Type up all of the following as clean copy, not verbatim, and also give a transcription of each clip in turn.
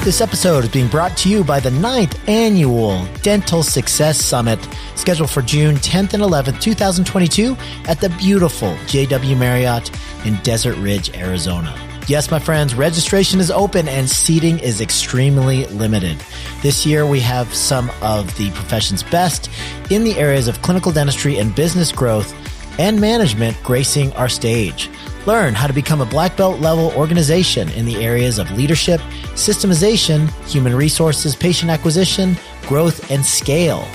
This episode is being brought to you by the 9th Annual Dental Success Summit, scheduled for June 10th and 11th, 2022 at the beautiful JW Marriott in Desert Ridge, Arizona. Yes, my friends, registration is open and seating is extremely limited. This year, we have some of the profession's best in the areas of clinical dentistry and business growth and management gracing our stage. Learn how to become a black belt level organization in the areas of leadership, systemization, human resources, patient acquisition, growth, and scale.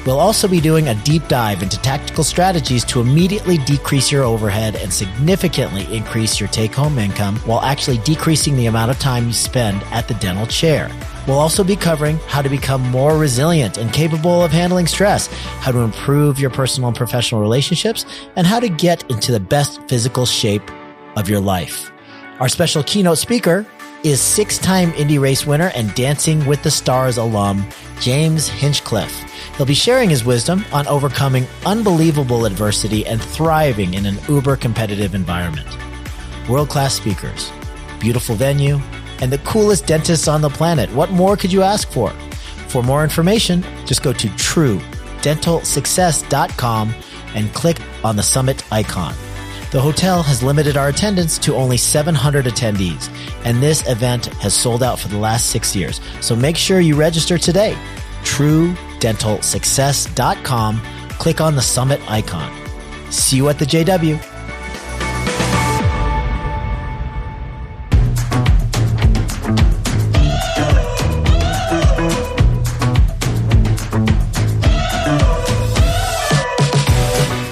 We'll also be doing a deep dive into tactical strategies to immediately decrease your overhead and significantly increase your take-home income while actually decreasing the amount of time you spend at the dental chair. We'll also be covering how to become more resilient and capable of handling stress, how to improve your personal and professional relationships, and how to get into the best physical shape of your life. Our special keynote speaker is 6-time Indy race winner and Dancing with the Stars alum, James Hinchcliffe. He'll be sharing his wisdom on overcoming unbelievable adversity and thriving in an uber competitive environment. World-class speakers, beautiful venue, and the coolest dentists on the planet. What more could you ask for? For more information, just go to truedentalsuccess.com and click on the summit icon. The hotel has limited our attendance to only 700 attendees, and this event has sold out for the last 6 years. So make sure you register today. truedentalsuccess.com. Click on the summit icon. See you at the JW.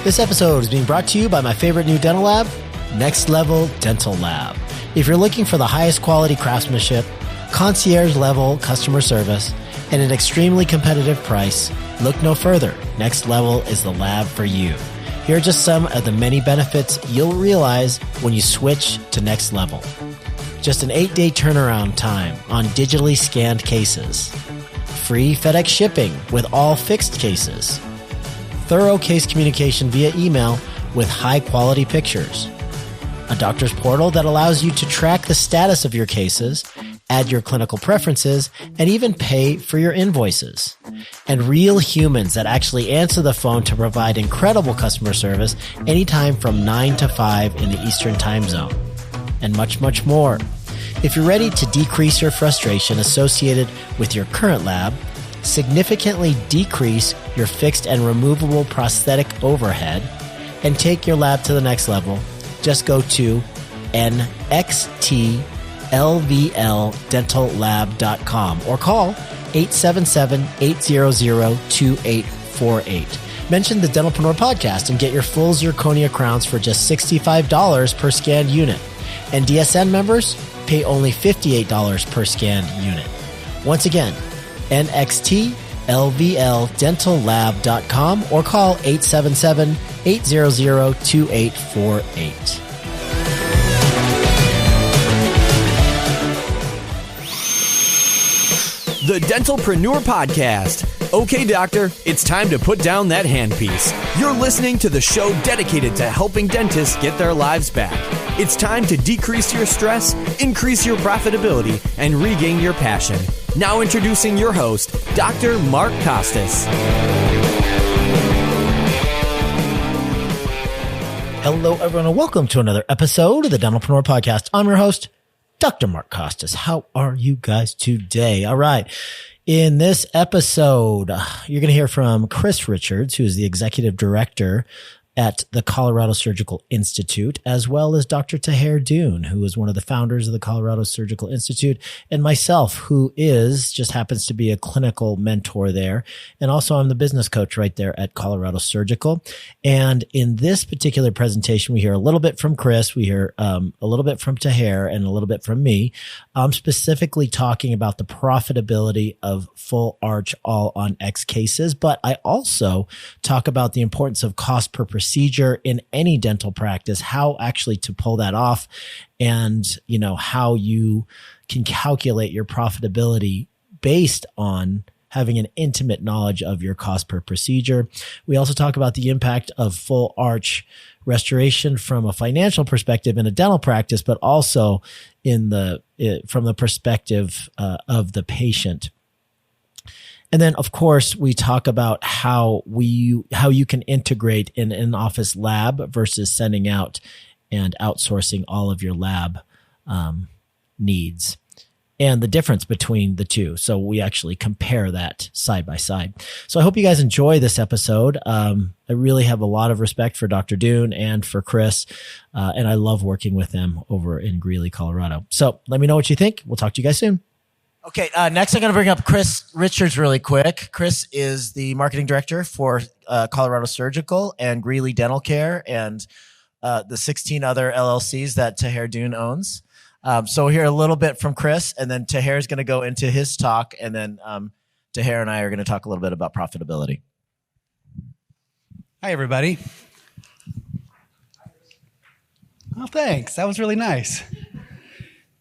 This episode is being brought to you by my favorite new dental lab, Next Level Dental Lab. If you're looking for the highest quality craftsmanship, concierge level customer service, and an extremely competitive price, look no further. Next Level is the lab for you. Here are just some of the many benefits you'll realize when you switch to Next Level. Just an 8-day turnaround time on digitally scanned cases. Free FedEx shipping with all fixed cases. Thorough case communication via email with high-quality pictures. A doctor's portal that allows you to track the status of your cases, add your clinical preferences, and even pay for your invoices. And real humans that actually answer the phone to provide incredible customer service anytime from 9 to 5 in the Eastern Time Zone. And much, much more. If you're ready to decrease your frustration associated with your current lab, significantly decrease your fixed and removable prosthetic overhead, and take your lab to the next level, just go to nxtlvldentallab.com or call 877-800-2848. Mention the Dentalpreneur podcast and get your full zirconia crowns for just $65 per scanned unit. And DSN members pay only $58 per scanned unit. Once again, nxtlvldentallab.com or call 877-800-2848. The Dentalpreneur Podcast. Okay, doctor, it's time to put down that handpiece. You're listening to the show dedicated to helping dentists get their lives back. It's time to decrease your stress, increase your profitability, and regain your passion. Now introducing your host, Dr. Mark Costas. Hello, everyone, and welcome to another episode of the Dentalpreneur Podcast. I'm your host, Dr. Mark Costas. How are you guys today? All right. In this episode, you're going to hear from Chris Richards, who is the executive director at the Colorado Surgical Institute, as well as Dr. Taher Dune, who is one of the founders of the Colorado Surgical Institute, and myself, who just happens to be a clinical mentor there. And also I'm the business coach right there at Colorado Surgical. And in this particular presentation, we hear a little bit from Chris, we hear a little bit from Taher, and a little bit from me. I'm specifically talking about the profitability of full arch all on X cases, but I also talk about the importance of cost per procedure in any dental practice, how actually to pull that off, and how you can calculate your profitability based on having an intimate knowledge of your cost per procedure. We also talk about the impact of full arch restoration from a financial perspective in a dental practice, but also from the perspective of the patient. And then, of course, we talk about how you can integrate in an in-office lab versus sending out and outsourcing all of your lab needs, and the difference between the two. So we actually compare that side by side. So I hope you guys enjoy this episode. I really have a lot of respect for Dr. Dune and for Chris, and I love working with them over in Greeley, Colorado. So let me know what you think. We'll talk to you guys soon. Okay, next I'm going to bring up Chris Richards really quick. Chris is the marketing director for Colorado Surgical and Greeley Dental Care and the 16 other LLCs that Taher Dune owns. So we'll hear a little bit from Chris, and then Taher is going to go into his talk, and then Taher and I are going to talk a little bit about profitability. Hi, everybody. Oh, thanks. That was really nice.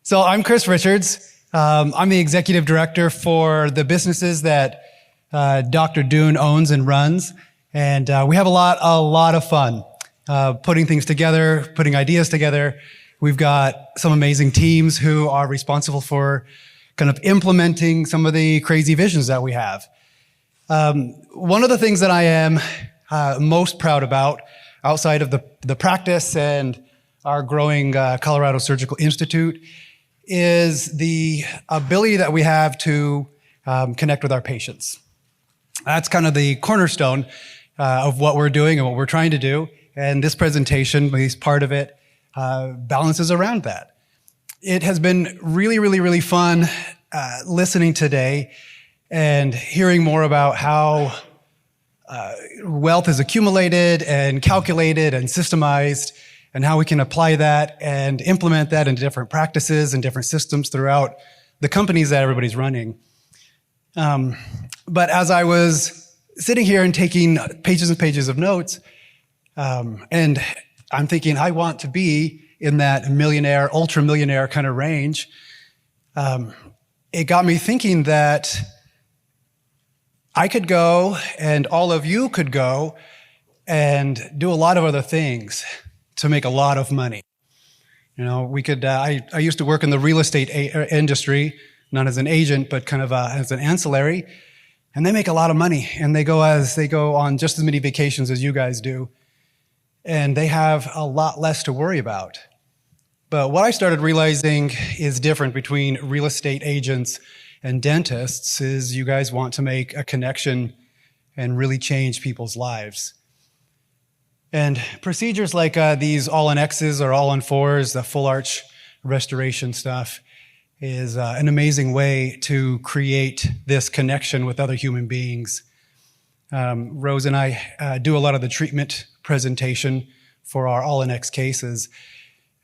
So I'm Chris Richards. I'm the executive director for the businesses that Dr. Dune owns and runs, and we have a lot of fun putting things together, putting ideas together. We've got some amazing teams who are responsible for kind of implementing some of the crazy visions that we have. One of the things that I am most proud about outside of the practice and our growing Colorado Surgical Institute is the ability that we have to connect with our patients. That's kind of the cornerstone of what we're doing and what we're trying to do. And this presentation, at least part of it, balances around that. It has been really, really, really fun listening today and hearing more about how wealth is accumulated and calculated and systemized, and how we can apply that and implement that into different practices and different systems throughout the companies that everybody's running. But as I was sitting here and taking pages and pages of notes, and I'm thinking, I want to be in that millionaire, ultra millionaire kind of range. It got me thinking that I could go and all of you could go and do a lot of other things to make a lot of money. You know, we could, I used to work in the real estate industry, not as an agent, but kind of as an ancillary, and they make a lot of money, and they go on just as many vacations as you guys do, and they have a lot less to worry about. But what I started realizing is different between real estate agents and dentists is you guys want to make a connection and really change people's lives. And procedures like these all-on-X's or all-on-4s, the full arch restoration stuff, is an amazing way to create this connection with other human beings. Rose and I do a lot of the treatment presentation for our all-on-X cases.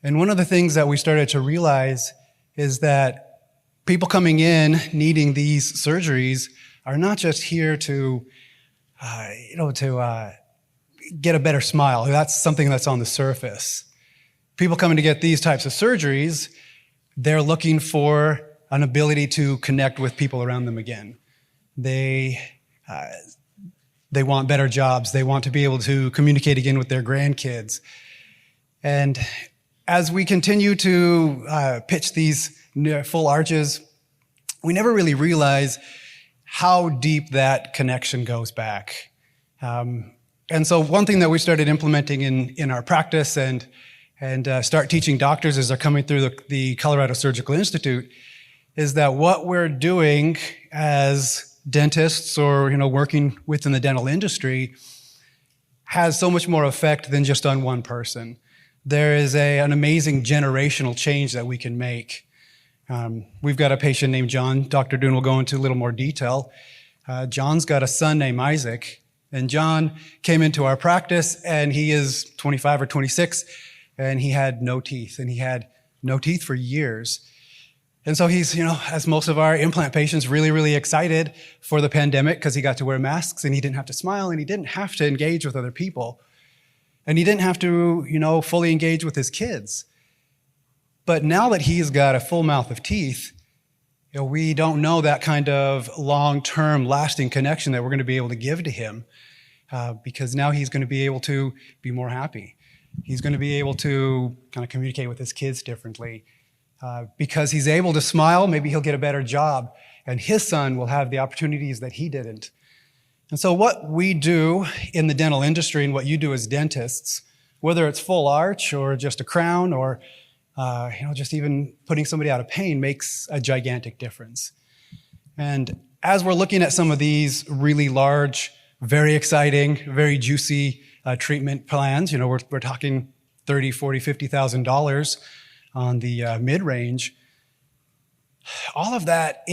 And one of the things that we started to realize is that people coming in needing these surgeries are not just here to get a better smile. That's something that's on the surface. People coming to get these types of surgeries, they're looking for an ability to connect with people around them again. They want better jobs. They want to be able to communicate again with their grandkids. And as we continue to pitch these full arches, we never really realize how deep that connection goes back. And so one thing that we started implementing in our practice and start teaching doctors as they're coming through the Colorado Surgical Institute is that what we're doing as dentists or, working within the dental industry has so much more effect than just on one person. There is an amazing generational change that we can make. We've got a patient named John. Dr. Dune will go into a little more detail. John's got a son named Isaac. And John came into our practice, and he is 25 or 26, and he had no teeth, and he had no teeth for years. And so he's, as most of our implant patients, really, really excited for the pandemic because he got to wear masks, and he didn't have to smile, and he didn't have to engage with other people. And he didn't have to, fully engage with his kids. But now that he's got a full mouth of teeth, We don't know that kind of long-term lasting connection that we're going to be able to give to him, because now he's going to be able to be more happy. He's going to be able to kind of communicate with his kids differently. Because he's able to smile, maybe he'll get a better job, and his son will have the opportunities that he didn't. And so what we do in the dental industry and what you do as dentists, whether it's full arch or just a crown or just even putting somebody out of pain, makes a gigantic difference. And as we're looking at some of these really large, very exciting, very juicy treatment plans, we're talking $30,000, $40,000, $50,000 on the mid-range. All of that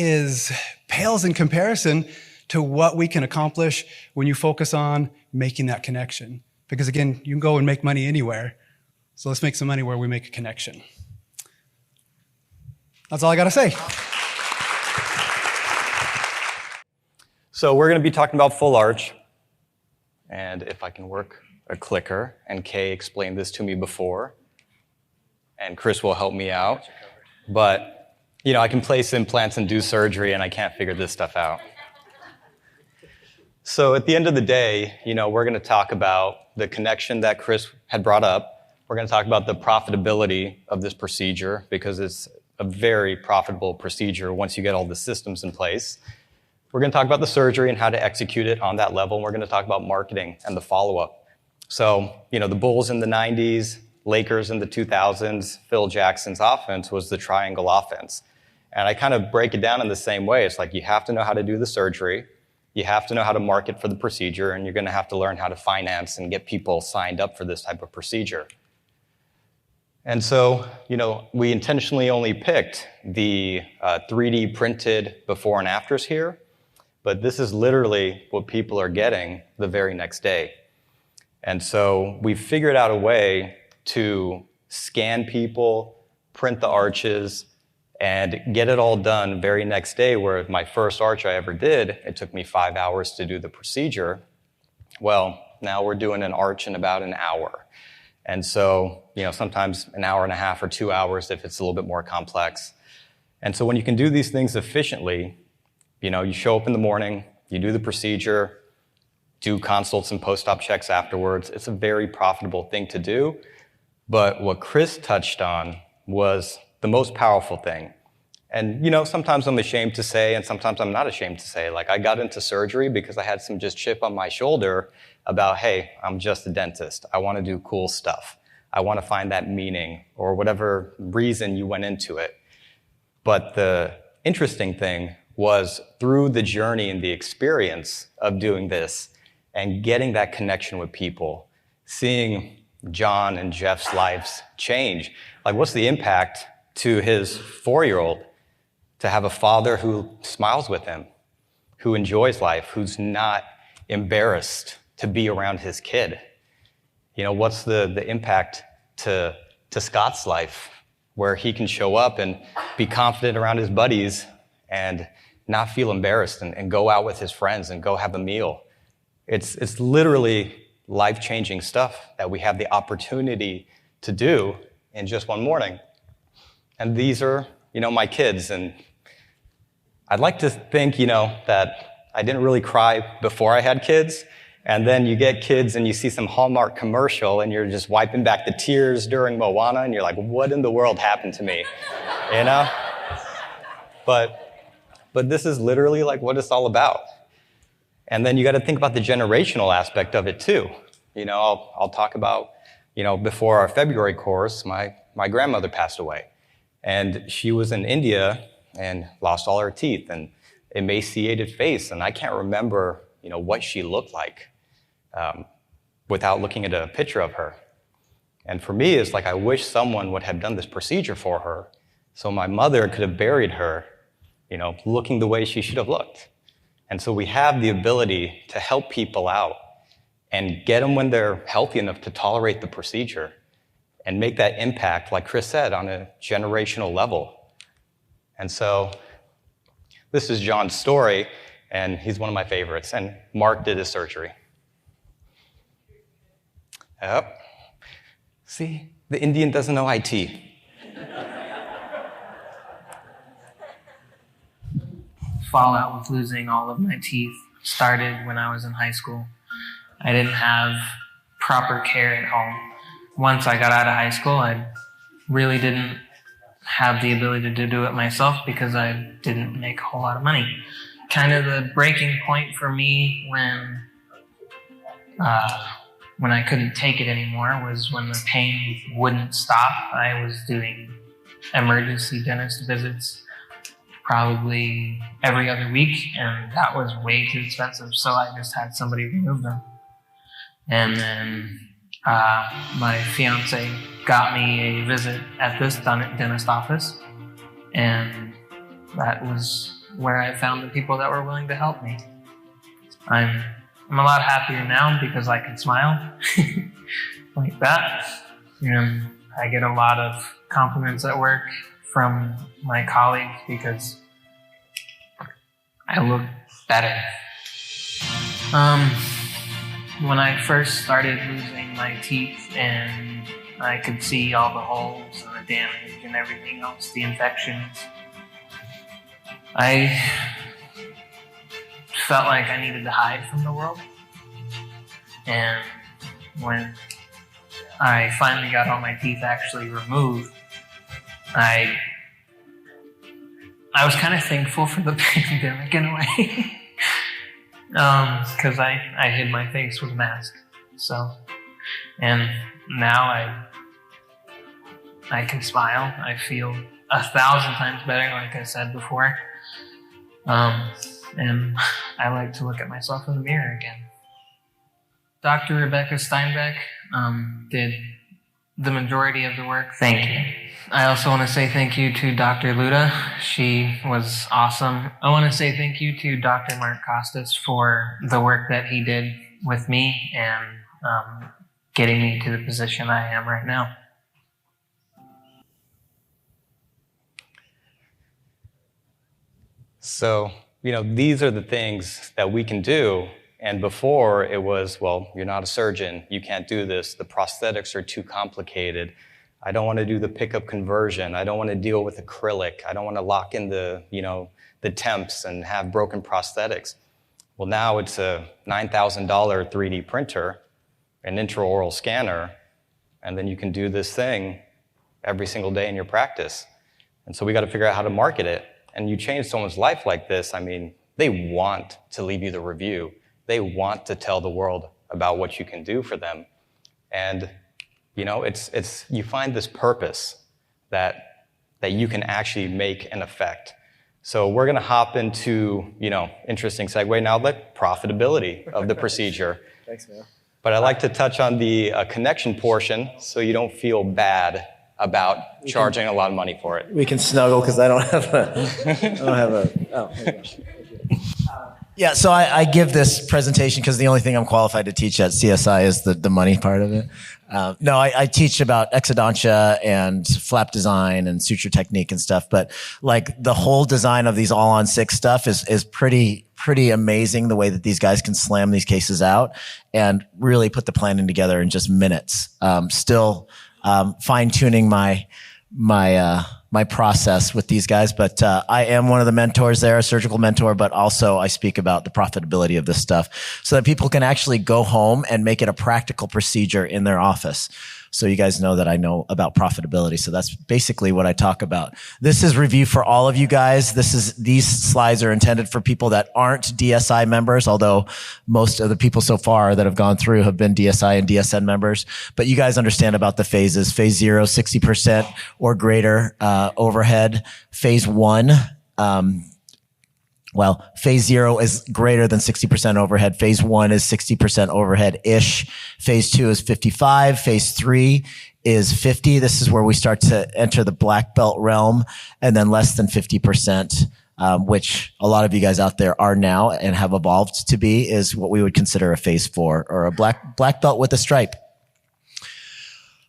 pales in comparison to what we can accomplish when you focus on making that connection. Because again, you can go and make money anywhere. So let's make some money where we make a connection. That's all I got to say. So we're going to be talking about full arch. And if I can work a clicker, and Kay explained this to me before, and Chris will help me out. But, I can place implants and do surgery, and I can't figure this stuff out. So at the end of the day, we're going to talk about the connection that Chris had brought up. We're going to talk about the profitability of this procedure, because it's a very profitable procedure once you get all the systems in place. We're going to talk about the surgery and how to execute it on that level. And we're going to talk about marketing and the follow-up. So, the Bulls in the 90s, Lakers in the 2000s, Phil Jackson's offense was the triangle offense. And I kind of break it down in the same way. It's like you have to know how to do the surgery, you have to know how to market for the procedure, and you're going to have to learn how to finance and get people signed up for this type of procedure. And so, we intentionally only picked the 3D printed before and afters here, but this is literally what people are getting the very next day. And so we figured out a way to scan people, print the arches, and get it all done very next day, where my first arch I ever did, it took me 5 hours to do the procedure. Well, now we're doing an arch in about an hour. And so, sometimes an hour and a half or 2 hours if it's a little bit more complex. And so when you can do these things efficiently, you show up in the morning, you do the procedure, do consults and post-op checks afterwards. It's a very profitable thing to do. But what Chris touched on was the most powerful thing. And, sometimes I'm ashamed to say, and sometimes I'm not ashamed to say, I got into surgery because I had some just chip on my shoulder about, hey, I'm just a dentist. I want to do cool stuff. I want to find that meaning, or whatever reason you went into it. But the interesting thing was through the journey and the experience of doing this and getting that connection with people, seeing John and Jeff's lives change. What's the impact to his 4-year-old to have a father who smiles with him, who enjoys life, who's not embarrassed to be around his kid? What's the impact to Scott's life, where he can show up and be confident around his buddies and not feel embarrassed and go out with his friends and go have a meal? It's literally life-changing stuff that we have the opportunity to do in just one morning. And these are, my kids. And I'd like to think, that I didn't really cry before I had kids. And then you get kids and you see some Hallmark commercial and you're just wiping back the tears during Moana and you're like, what in the world happened to me? But this is literally what it's all about. And then you got to think about the generational aspect of it too. I'll talk about, before our February course, my grandmother passed away. And she was in India and lost all her teeth and emaciated face. And I can't remember, what she looked like without looking at a picture of her. And for me, it's I wish someone would have done this procedure for her so my mother could have buried her, looking the way she should have looked. And so we have the ability to help people out and get them when they're healthy enough to tolerate the procedure and make that impact, like Chris said, on a generational level. And so this is John's story, and he's one of my favorites. And Mark did his surgery. Yep. See, the Indian doesn't know IT. fallout with losing all of my teeth started when I was in high school. I didn't have proper care at home. Once I got out of high school, I really didn't have the ability to do it myself because I didn't make a whole lot of money. Kind of the breaking point for me when I couldn't take it anymore was when the pain wouldn't stop. I was doing emergency dentist visits probably every other week, and that was way too expensive, so I just had somebody remove them. And then my fiance got me a visit at this dentist office, and that was where I found the people that were willing to help me. I'm a lot happier now because I can smile like that. And I get a lot of compliments at work from my colleagues because I look better. When I first started losing my teeth and I could see all the holes and the damage and everything else, the infections, I felt like I needed to hide from the world. And when I finally got all my teeth actually removed, I was kind of thankful for the pandemic in a way. Because I hid my face with a mask. So, and now I can smile. I feel 1,000 times better, like I said before. And I like to look at myself in the mirror again. Dr. Rebecca Steinbeck did the majority of the work. Thank you. I also want to say thank you to Dr. Luda. She was awesome. I want to say thank you to Dr. Mark Costas for the work that he did with me and getting me to the position I am right now. So, these are the things that we can do. And before it was, well, you're not a surgeon. You can't do this. The prosthetics are too complicated. I don't want to do the pickup conversion. I don't want to deal with acrylic. I don't want to lock in the temps and have broken prosthetics. Well, now it's a $9,000 3D printer, an intraoral scanner, and then you can do this thing every single day in your practice. And so we got to figure out how to market it. And you change someone's life like this, they want to leave you the review. They want to tell the world about what you can do for them. And it's you find this purpose that you can actually make an effect. So we're going to hop into, interesting segue now, the profitability of the procedure. Thanks, man. But I'd like to touch on the connection portion so you don't feel bad about charging a lot of money for it. We can snuggle because I don't have a. Yeah, so I give this presentation because the only thing I'm qualified to teach at CSI is the money part of it. No, I teach about exodontia and flap design and suture technique and stuff, but like the whole design of these all-on-6 stuff is pretty amazing, the way that these guys can slam these cases out and really put the planning together in just minutes. Still fine-tuning my process with these guys, but I am one of the mentors there, a surgical mentor, but also I speak about the profitability of this stuff so that people can actually go home and make it a practical procedure in their office. So you guys know that I know about profitability. So that's basically what I talk about. This is review for all of you guys. These slides are intended for people that aren't DSI members, although most of the people so far that have gone through have been DSI and DSN members. But you guys understand about the phases. Phase 0, 60% or greater overhead. Phase 1, phase 0 is greater than 60% overhead. Phase 1 is 60% overhead-ish. Phase 2 is 55. Phase 3 is 50. This is where we start to enter the black belt realm, and then less than 50%, which a lot of you guys out there are now and have evolved to be, is what we would consider a phase 4 or a black belt with a stripe.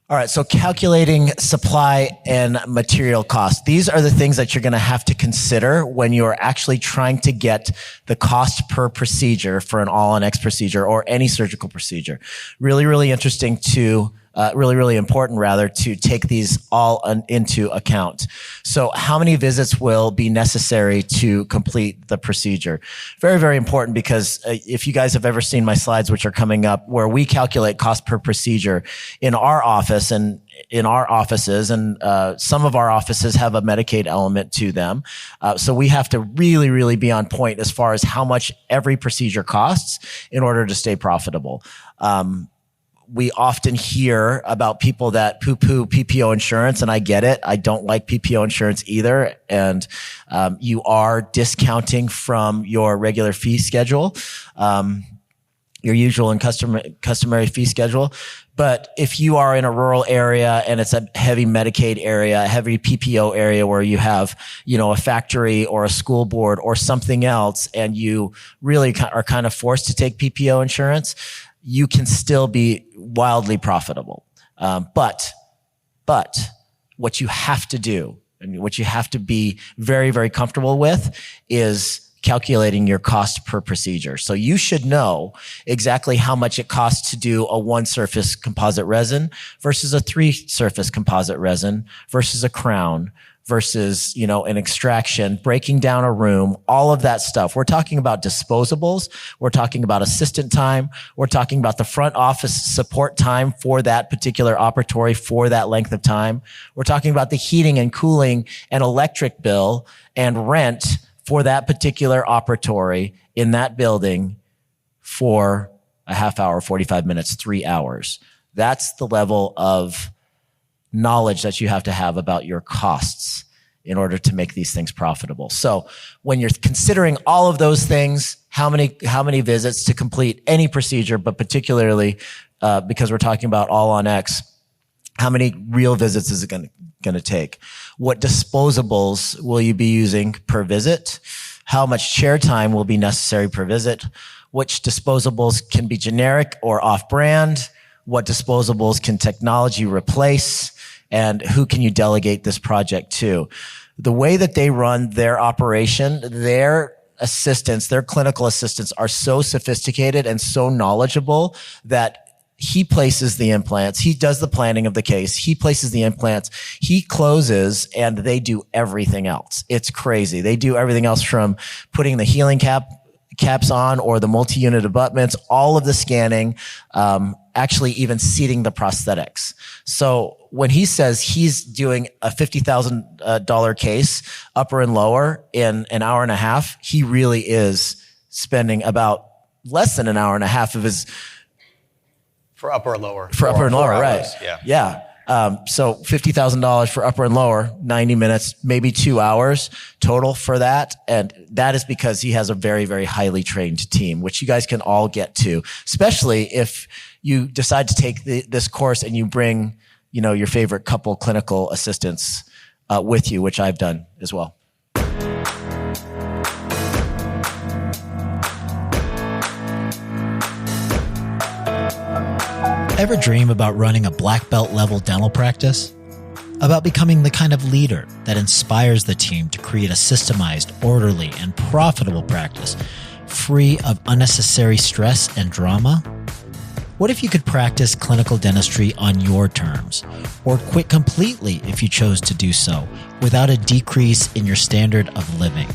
All right, so calculating supply and material costs. These are the things that you're going to have to consider when you're actually trying to get the cost per procedure for an all-on-X procedure or any surgical procedure. Really, really interesting to really important rather, to take these all into account. So how many visits will be necessary to complete the procedure? Very, very important, because if you guys have ever seen my slides, which are coming up, where we calculate cost per procedure in our office and in our offices, and some of our offices have a Medicaid element to them. So we have to really, really be on point as far as how much every procedure costs in order to stay profitable. We often hear about people that poo-poo PPO insurance, and I get it. I don't like PPO insurance either. And you are discounting from your regular fee schedule, your usual and customary fee schedule. But if you are in a rural area and it's a heavy Medicaid area, a heavy PPO area where you have, a factory or a school board or something else, and you really are kind of forced to take PPO insurance, you can still be wildly profitable. But what you have to do, and what you have to be very, very comfortable with, is calculating your cost per procedure. So you should know exactly how much it costs to do a 1-surface composite resin versus a 3-surface composite resin versus a crown versus, an extraction, breaking down a room, all of that stuff. We're talking about disposables. We're talking about assistant time. We're talking about the front office support time for that particular operatory for that length of time. We're talking about the heating and cooling and electric bill and rent for that particular operatory in that building for a half hour, 45 minutes, 3 hours. That's the level of knowledge that you have to have about your costs in order to make these things profitable. So when you're considering all of those things, how many visits to complete any procedure, but particularly because we're talking about all on X, how many real visits is it going to take? What disposables will you be using per visit? How much chair time will be necessary per visit? Which disposables can be generic or off-brand? What disposables can technology replace? And who can you delegate this project to? The way that they run their operation, their assistants, their clinical assistants are so sophisticated and so knowledgeable that he places the implants. He does the planning of the case. He places the implants. He closes, and they do everything else. It's crazy. They do everything else, from putting the healing caps on or the multi-unit abutments, all of the scanning, actually even seating the prosthetics. So when he says he's doing a $50,000 case, upper and lower, in an hour and a half, he really is spending about less than an hour and a half of his... For upper and lower. For upper and lower, right. Yeah. So $50,000 for upper and lower, 90 minutes, maybe 2 hours total for that. And that is because he has a very, very highly trained team, which you guys can all get to, especially if you decide to take this course and you bring, your favorite couple clinical assistants with you, which I've done as well. Ever dream about running a black belt level dental practice? About becoming the kind of leader that inspires the team to create a systemized, orderly, and profitable practice, free of unnecessary stress and drama? What if you could practice clinical dentistry on your terms, or quit completely if you chose to do so, without a decrease in your standard of living?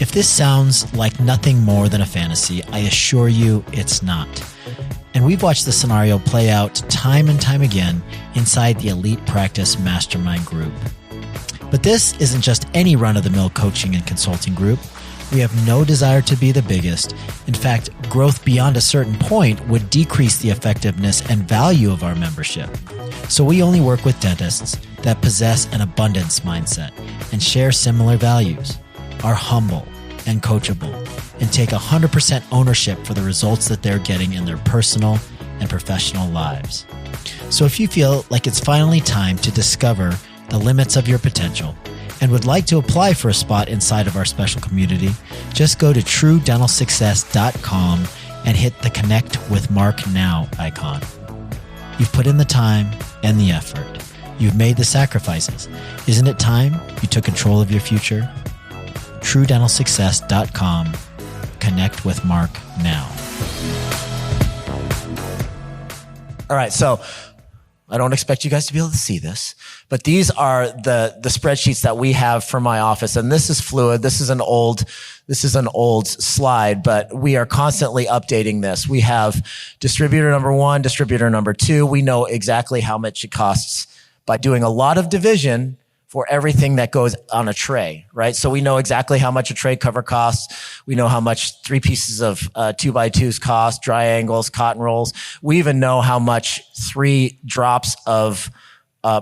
If this sounds like nothing more than a fantasy, I assure you it's not. And we've watched the scenario play out time and time again inside the Elite Practice Mastermind Group. But this isn't just any run-of-the-mill coaching and consulting group. We have no desire to be the biggest. In fact, growth beyond a certain point would decrease the effectiveness and value of our membership. So we only work with dentists that possess an abundance mindset and share similar values, are humble and coachable, and take 100% ownership for the results that they're getting in their personal and professional lives. So if you feel like it's finally time to discover the limits of your potential and would like to apply for a spot inside of our special community, just go to truedentalsuccess.com and hit the Connect with Mark Now icon. You've put in the time and the effort. You've made the sacrifices. Isn't it time you took control of your future? truedentalsuccess.com. Connect with Mark now. All right. So I don't expect you guys to be able to see this, but these are the spreadsheets that we have for my office. And this is fluid. This is an old slide, but we are constantly updating this. We have distributor number 1, distributor number 2. We know exactly how much it costs by doing a lot of division for everything that goes on a tray, right? So we know exactly how much a tray cover costs. We know how much 3 pieces of 2x2s cost, dry angles, cotton rolls. We even know how much 3 drops of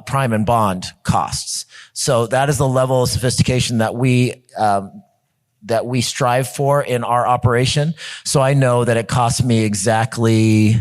prime and bond costs. So that is the level of sophistication that we strive for in our operation. So I know that it costs me exactly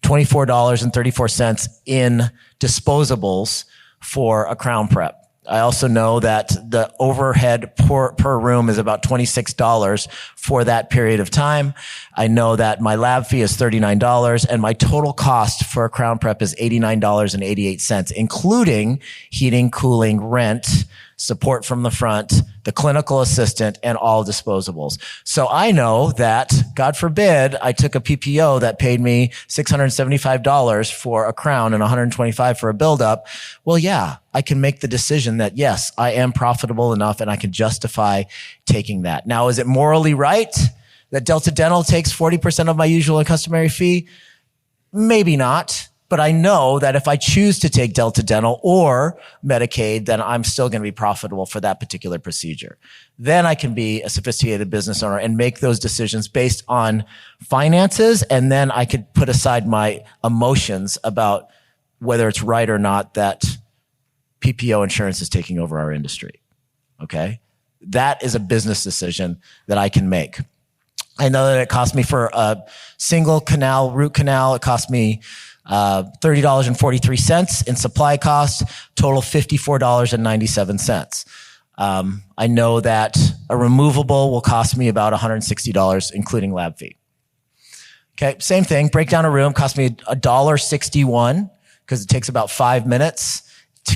$24.34 in disposables for a crown prep. I also know that the overhead per room is about $26 for that period of time. I know that my lab fee is $39 and my total cost for a crown prep is $89.88, including heating, cooling, rent, support from the front, the clinical assistant, and all disposables. So I know that, God forbid, I took a PPO that paid me $675 for a crown and $125 for a buildup. Well, yeah, I can make the decision that, yes, I am profitable enough and I can justify taking that. Now, is it morally right that Delta Dental takes 40% of my usual and customary fee? Maybe not. But I know that if I choose to take Delta Dental or Medicaid, then I'm still going to be profitable for that particular procedure. Then I can be a sophisticated business owner and make those decisions based on finances. And then I could put aside my emotions about whether it's right or not that PPO insurance is taking over our industry. Okay. That is a business decision that I can make. I know that it cost me for a single root canal. It cost me $30.43 in supply cost, total $54.97. I know that a removable will cost me about $160, including lab fee. Okay. Same thing. Break down a room cost me $1.61 because it takes about 5 minutes.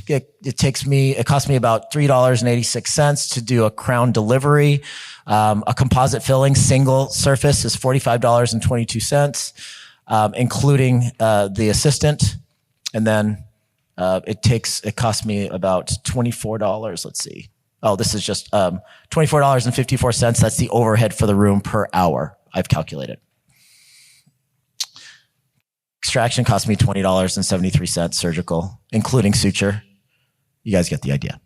It cost me about $3.86 to do a crown delivery. A composite filling single surface is $45.22. Including the assistant, and then it cost me about $24. Let's see. Oh, this is just $24.54. That's the overhead for the room per hour. I've calculated. Extraction cost me $20.73 surgical, including suture. You guys get the idea.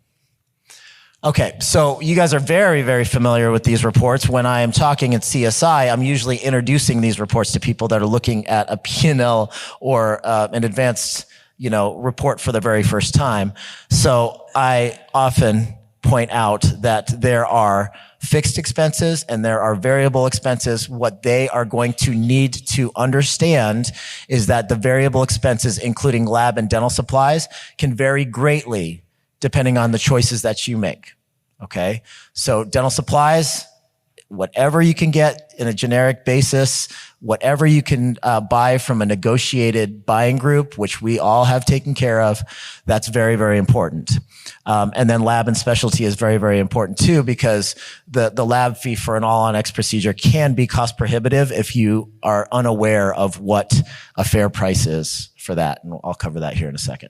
Okay, so you guys are very, very familiar with these reports. When I am talking at CSI, I'm usually introducing these reports to people that are looking at a P&L or an advanced, report for the very first time. So I often point out that there are fixed expenses and there are variable expenses. What they are going to need to understand is that the variable expenses, including lab and dental supplies, can vary greatly depending on the choices that you make. Okay. So dental supplies, whatever you can get in a generic basis, whatever you can buy from a negotiated buying group, which we all have taken care of, that's very, very important. And then lab and specialty is very, very important too, because the lab fee for an all-on-X procedure can be cost prohibitive if you are unaware of what a fair price is for that. And I'll cover that here in a second.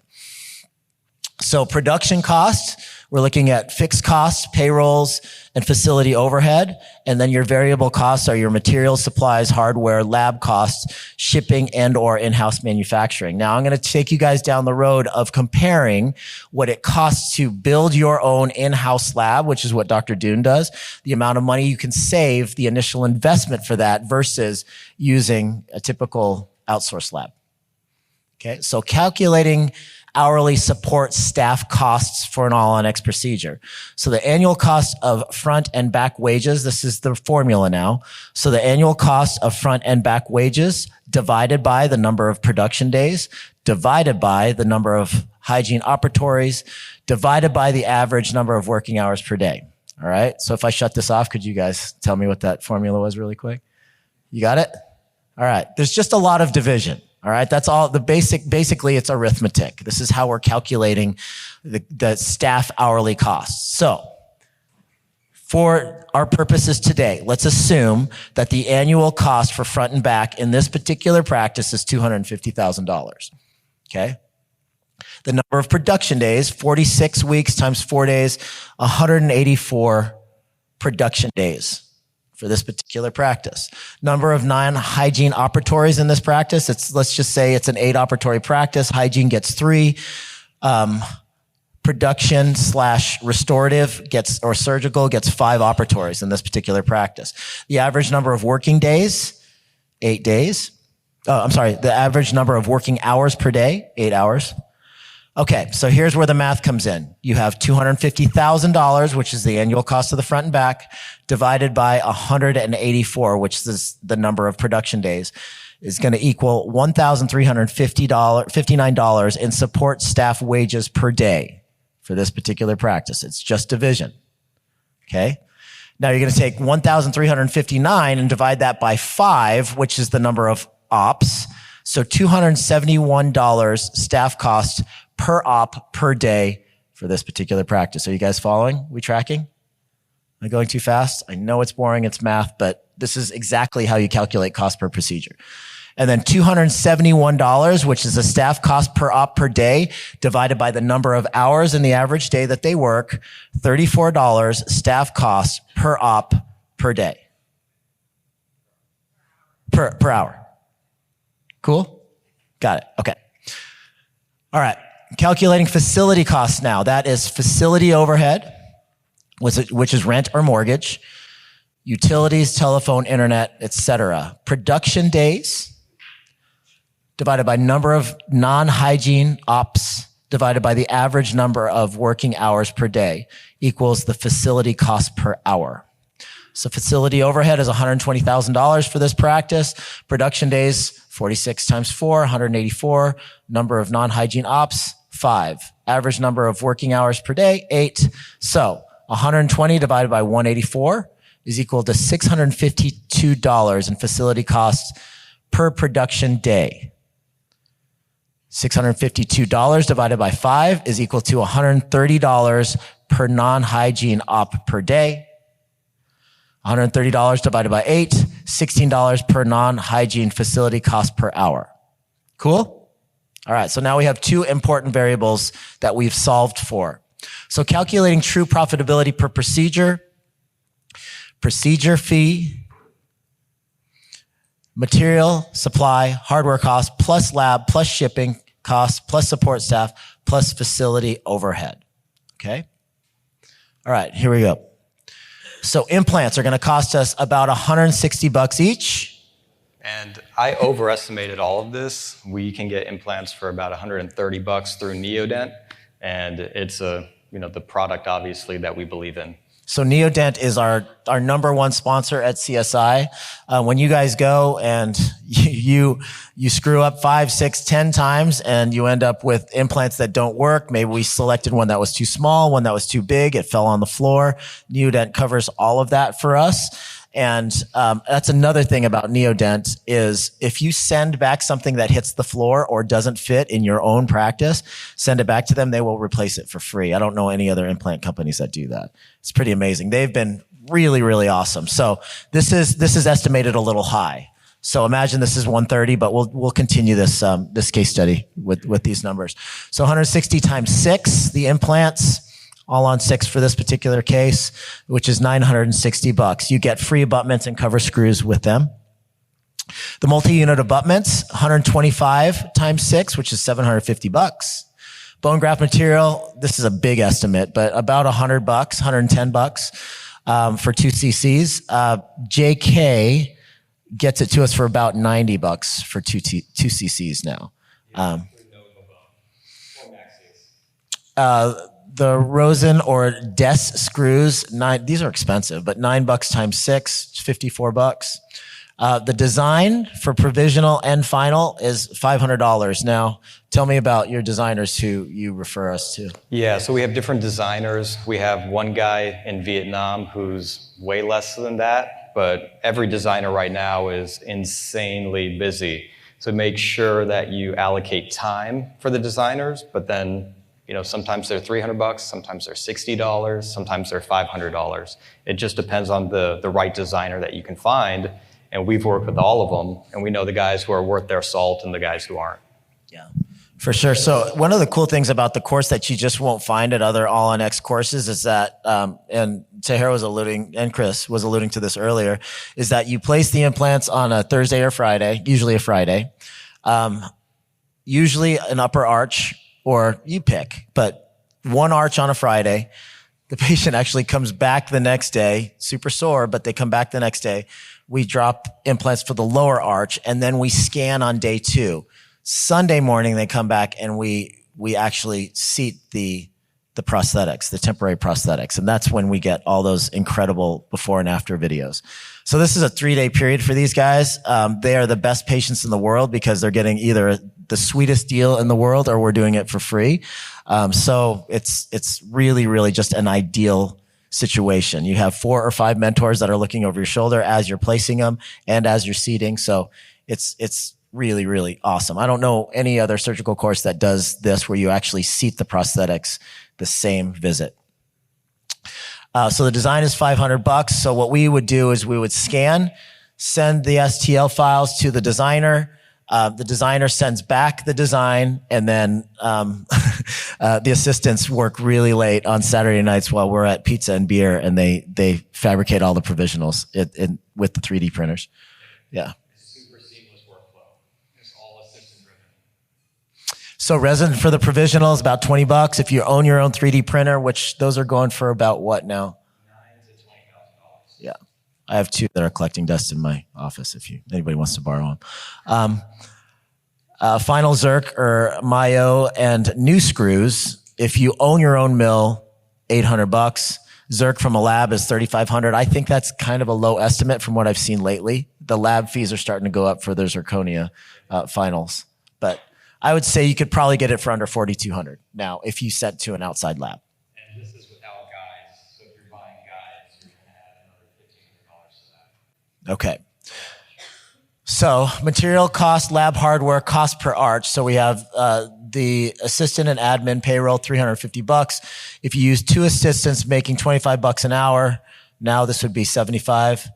So production costs, we're looking at fixed costs, payrolls, and facility overhead. And then your variable costs are your materials, supplies, hardware, lab costs, shipping, and or in-house manufacturing. Now, I'm going to take you guys down the road of comparing what it costs to build your own in-house lab, which is what Dr. Dune does, the amount of money you can save, the initial investment for that versus using a typical outsourced lab. Okay, so calculating hourly support staff costs for an all-on-X procedure. So the annual cost of front and back wages, this is the formula now. So the annual cost of front and back wages divided by the number of production days, divided by the number of hygiene operatories, divided by the average number of working hours per day. All right. So if I shut this off, could you guys tell me what that formula was really quick? You got it? All right. There's just a lot of division. All right. That's all basically it's arithmetic. This is how we're calculating the staff hourly costs. So for our purposes today, let's assume that the annual cost for front and back in this particular practice is $250,000. Okay. The number of production days, 46 weeks times 4 days, 184 production days for this particular practice. Number of non-hygiene operatories in this practice. Let's just say it's an 8 operatory practice. Hygiene gets 3. Production / restorative or surgical gets 5 operatories in this particular practice. The average number of working days, 8 days. The average number of working hours per day, 8 hours. Okay, so here's where the math comes in. You have $250,000, which is the annual cost of the front and back, divided by 184, which is the number of production days, is going to equal $1,359 in support staff wages per day for this particular practice. It's just division. Okay? Now you're going to take 1,359 and divide that by 5, which is the number of ops. So $271 staff cost per op per day for this particular practice. Are you guys following? We tracking? Am I going too fast? I know it's boring, it's math, but this is exactly how you calculate cost per procedure. And then $271, which is the staff cost per op per day, divided by the number of hours in the average day that they work, $34 staff cost per op per day. Per hour. Cool? Got it. Okay. All right. Calculating facility costs now. That is facility overhead, which is rent or mortgage, utilities, telephone, internet, etc. Production days divided by number of non-hygiene ops divided by the average number of working hours per day equals the facility cost per hour. So facility overhead is $120,000 for this practice. Production days, 46 times 4, 184. Number of non-hygiene ops, 5. Average number of working hours per day, 8. So 120 divided by 184 is equal to $652 in facility costs per production day. $652 divided by 5 is equal to $130 per non-hygiene op per day. $130 divided by 8, $16 per non-hygiene facility cost per hour. Cool? All right, so now we have 2 important variables that we've solved for. So calculating true profitability per procedure fee, material, supply, hardware cost, plus lab, plus shipping costs, plus support staff, plus facility overhead. Okay? All right, here we go. So implants are going to cost us about $160 each. And I overestimated all of this. We can get implants for about $130 through Neodent, and it's the product obviously that we believe in. So Neodent is our number 1 sponsor at CSI. When you guys go and you screw up 5, 6, 10 times and you end up with implants that don't work, maybe we selected one that was too small, one that was too big, it fell on the floor. Neodent covers all of that for us. And that's another thing about Neodent is if you send back something that hits the floor or doesn't fit in your own practice, send it back to them. They will replace it for free. I don't know any other implant companies that do that. It's pretty amazing. They've been really, really awesome. So this is estimated a little high. So imagine this is 130, but we'll continue this case study with these numbers. So 160 times 6, the implants, all on 6 for this particular case, which is $960. You get free abutments and cover screws with them. The multi-unit abutments, 125 times 6, which is $750. Bone graft material, this is a big estimate, but about $100, $110 for 2 cc's. JK gets it to us for about $90 for 2 cc's now. The Rosen or Des screws, these are expensive, but $9 times 6, $54. The design for provisional and final is $500. Now, tell me about your designers who you refer us to. Yeah, so we have different designers. We have one guy in Vietnam who's way less than that, but every designer right now is insanely busy. So make sure that you allocate time for the designers, but then sometimes they're $300, sometimes they're $60, sometimes they're $500. It just depends on the right designer that you can find. And we've worked with all of them, and we know the guys who are worth their salt and the guys who aren't. Yeah. For sure. So one of the cool things about the course that you just won't find at other All on X courses is that, and Tahir was alluding, and Chris was alluding to this earlier, is that you place the implants on a Thursday or Friday, usually a Friday, usually an upper arch, or you pick, but one arch on a Friday. The patient actually comes back the next day, super sore, but they come back the next day. We drop implants for the lower arch, and then we scan on day 2. Sunday morning, they come back and we actually seat the prosthetics, the temporary prosthetics. And that's when we get all those incredible before and after videos. So this is a 3-day period for these guys. They are the best patients in the world because they're getting either the sweetest deal in the world or we're doing it for free. So it's really, really just an ideal situation. You have 4 or 5 mentors that are looking over your shoulder as you're placing them and as you're seating. So it's really, really awesome. I don't know any other surgical course that does this where you actually seat the prosthetics the same visit. So the design is $500. So what we would do is we would scan, send the STL files to the designer. The designer sends back the design, and then the assistants work really late on Saturday nights while we're at pizza and beer, and they fabricate all the provisionals with the 3D printers. Yeah. So resin for the provisional is about $20. If you own your own 3D printer, which those are going for about what now? $9,000 to $20,000. Yeah. I have 2 that are collecting dust in my office if anybody wants to borrow them. Final Zerk or Mayo and new screws. If you own your own mill, $800. Zerk from a lab is $3,500. I think that's kind of a low estimate from what I've seen lately. The lab fees are starting to go up for their zirconia finals, but I would say you could probably get it for under $4,200 now if you sent to an outside lab. And this is without guides, so if you're buying guides, you're going to add another $1,500 to that. Okay. So material cost, lab hardware, cost per arch. So we have the assistant and admin payroll, $350. If you use 2 assistants making $25 an hour, now this would be $75.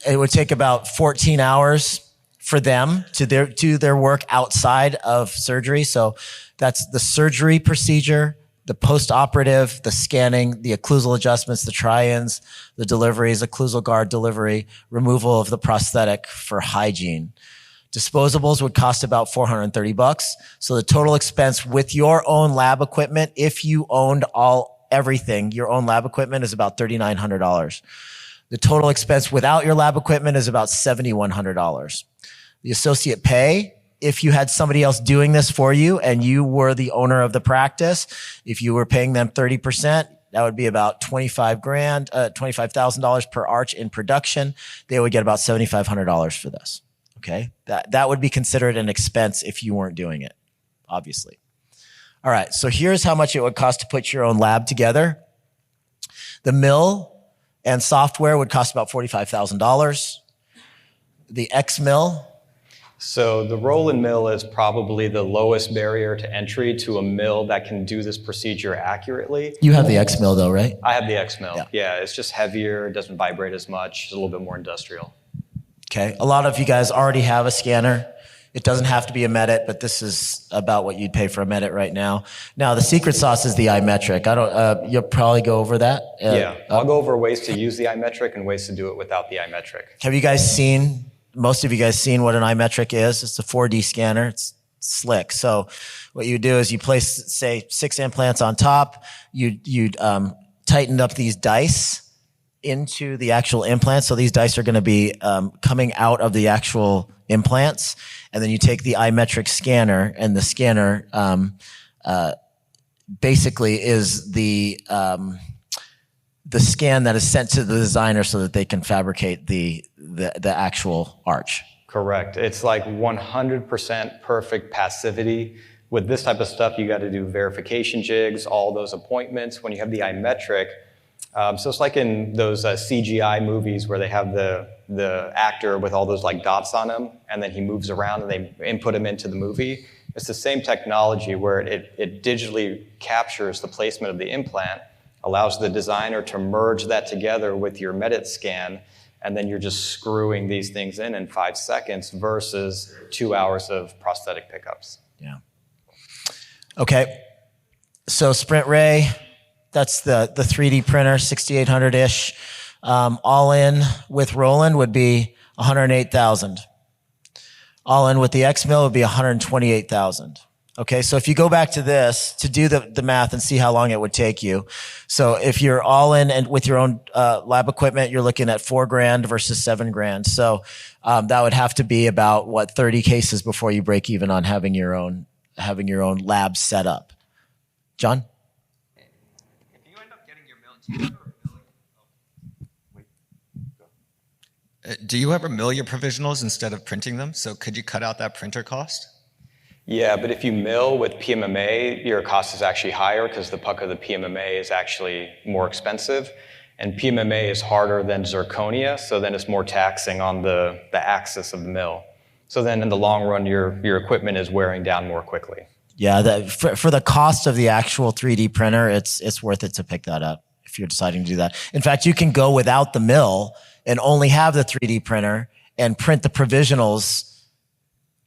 It would take about 14 hours for them to do their work outside of surgery. So that's the surgery procedure, the post-operative, the scanning, the occlusal adjustments, the try-ins, the deliveries, occlusal guard delivery, removal of the prosthetic for hygiene. Disposables would cost about $430. So the total expense with your own lab equipment, if you owned everything, your own lab equipment, is about $3,900. The total expense without your lab equipment is about $7,100. The associate pay, if you had somebody else doing this for you and you were the owner of the practice, if you were paying them 30%, that would be about $25,000 per arch in production. They would get about $7,500 for this. Okay. That would be considered an expense if you weren't doing it, obviously. All right. So here's how much it would cost to put your own lab together. The mill and software would cost about $45,000. The X mill. So the roll-in mill is probably the lowest barrier to entry to a mill that can do this procedure accurately. You have the X mill though, right? I have the X mill. Yeah, it's just heavier, it doesn't vibrate as much, it's a little bit more industrial. Okay. A lot of you guys already have a scanner. It doesn't have to be a Medit, but this is about what you'd pay for a Medit right now. Now, the secret sauce is the iMetric. You'll probably go over that. I'll go over ways to use the iMetric and ways to do it without the iMetric. Have you guys seen, most of you guys seen what an iMetric is? It's a 4D scanner. It's slick. So what you do is you place, say, 6 implants on top. You tighten up these dice into the actual implants. So these dice are going to be coming out of the actual implants. And then you take the iMetric scanner, and the scanner basically is the scan that is sent to the designer so that they can fabricate the actual arch. Correct. It's like 100% perfect passivity. With this type of stuff, you got to do verification jigs, all those appointments. When you have the iMetric, so it's like in those CGI movies where they have the actor with all those like dots on him, and then he moves around and they input him into the movie. It's the same technology where it digitally captures the placement of the implant, allows the designer to merge that together with your Medit scan, and then you're just screwing these things in 5 seconds versus 2 hours of prosthetic pickups. Yeah. Okay. So Sprint Ray, that's the 3D printer, 6,800-ish. All in with Roland would be 108,000. All in with the X-Mill would be 128,000. Okay, so if you go back to this to do the math and see how long it would take you. So if you're all in and with your own lab equipment, you're looking at $4,000 versus $7,000. So that would have to be about 30 cases before you break even on having your own lab set up. John? If you end up getting your mill, do you ever mill your provisionals instead of printing them? So could you cut out that printer cost? Yeah, but if you mill with PMMA, your cost is actually higher because the puck of the PMMA is actually more expensive. And PMMA is harder than zirconia, so then it's more taxing on the axis of the mill. So then in the long run, your equipment is wearing down more quickly. Yeah, for the cost of the actual 3D printer, it's worth it to pick that up if you're deciding to do that. In fact, you can go without the mill and only have the 3D printer and print the provisionals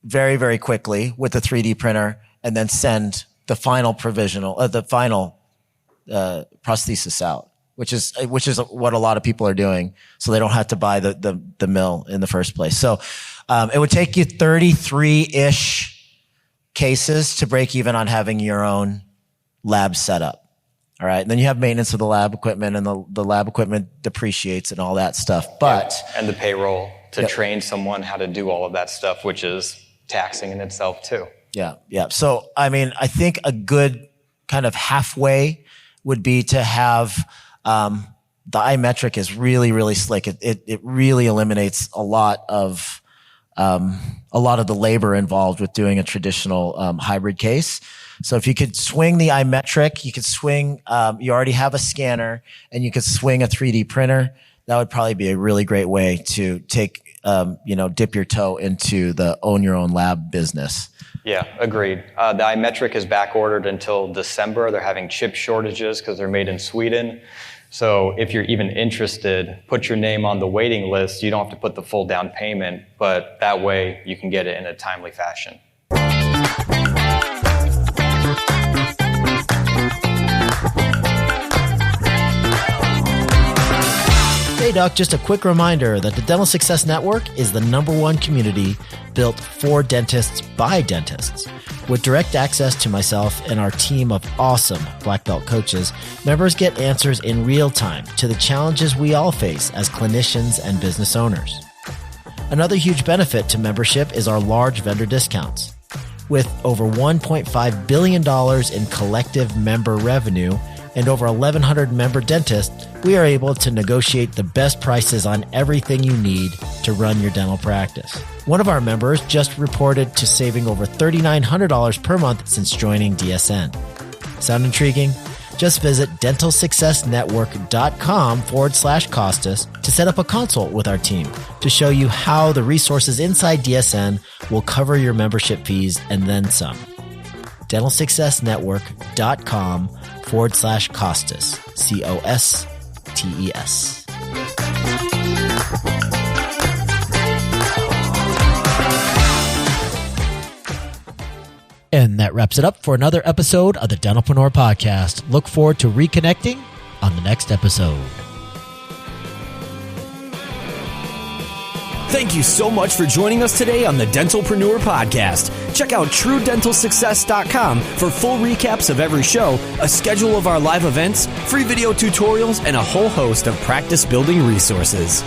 very, very quickly with the 3D printer and then send the final prosthesis out, which is what a lot of people are doing. So they don't have to buy the mill in the first place. So, it would take you 33-ish cases to break even on having your own lab set up. All right. And then you have maintenance of the lab equipment, and the lab equipment depreciates and all that stuff. But and the payroll to train someone how to do all of that stuff, which is taxing in itself too. Yeah. Yeah. So, I mean, I think a good kind of halfway would be to have, the iMetric is really, really slick. It really eliminates a lot of the labor involved with doing a traditional, hybrid case. So if you could swing the iMetric, you could swing, you already have a scanner and you could swing a 3D printer. That would probably be a really great way to take, dip your toe into the own your own lab business. Yeah, agreed. The iMetric is back ordered until December. They're having chip shortages because they're made in Sweden. So if you're even interested, put your name on the waiting list. You don't have to put the full down payment, but that way you can get it in a timely fashion. Hey Doc, just a quick reminder that the Dental Success Network is the #1 community built for dentists by dentists. With direct access to myself and our team of awesome black belt coaches, members get answers in real time to the challenges we all face as clinicians and business owners. Another huge benefit to membership is our large vendor discounts. With over $1.5 billion in collective member revenue and over 1,100 member dentists, we are able to negotiate the best prices on everything you need to run your dental practice. One of our members just reported to saving over $3,900 per month since joining DSN. Sound intriguing? Just visit dentalsuccessnetwork.com/Costas to set up a consult with our team to show you how the resources inside DSN will cover your membership fees and then some. dentalsuccessnetwork.com/Costas, COSTES. And that wraps it up for another episode of the Dentalpreneur Podcast. Look forward to reconnecting on the next episode. Thank you so much for joining us today on the Dentalpreneur Podcast. Check out TrueDentalSuccess.com for full recaps of every show, a schedule of our live events, free video tutorials, and a whole host of practice building resources.